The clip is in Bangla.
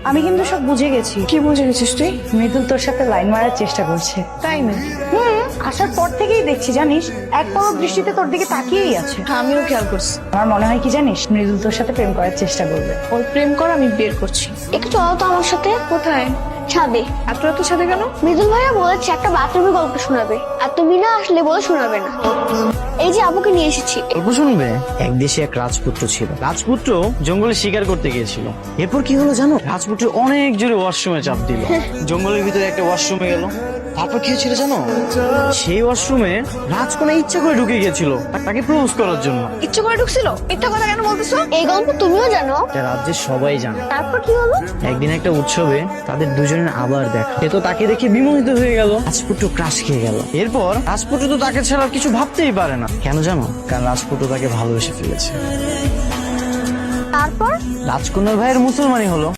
আমি কিন্তু সব বুঝে গেছি। কি বুঝে গেছিস তুই? মৃদুল তোর সাথে লাইন মারার চেষ্টা করছে। তাই না? আসার পর থেকেই দেখছি জানিস, এক পলক দৃষ্টিতে তোর দিকে তাকিয়েই আছে। আমিও খেয়াল করছি। আমার মনে হয় কি জানিস, মৃদুল তোর সাথে প্রেম করার চেষ্টা করবে। ওর প্রেম কর, আমি বের করছি। একটু চলো তো আমার সাথে। কোথায়? ছাদে। এত রাত সাথে কেন? মৃদুল ভাইয়া বলেছে একটা বাথরুমের গল্প শোনাবে, আর তুমি না আসলে বলে শোনাবে না। এই যে আপুকে নিয়ে এসেছি। গল্প শুনবে? এক দেশে এক রাজপুত্র ছিল। রাজপুত্র জঙ্গলে শিকার করতে গিয়েছিল। এরপর কি হলো জানো? রাজপুত্র অনেক জোরে ওয়াশরুমে চাপ দিল। জঙ্গলের ভিতরে একটা ওয়াশরুমে গেল। তারপর কি হয়েছিল জানো? সেই ওয়াশরুমে রাজকন্যা ইচ্ছা করে ঢুকে গিয়েছিল তাকে প্রপোজ করার জন্য। ইচ্ছে করে ঢুকছিল? মিথ্যা কথা কেন বলতেছো? এই গল্প তুমিও জানো? এটা রাজ্যের সবাই জানে। তারপর কি হলো? একদিন একটা উৎসবে তাদের দুজনের আবার দেখা। সে তো তাকে দেখে বিমোহিত হয়ে গেল। রাজপুত্র ক্রাশ খেয়ে গেল। এরপর রাজপুত্র তো তাকে ছাড়া কিছু ভাবতেই পারে না। কেন জানো? কারণ রাজপুত্র তাকে ভালোবেসে ফেলেছে। তারপর রাজকন্যার ভাইয়ের মুসলমানই হলো।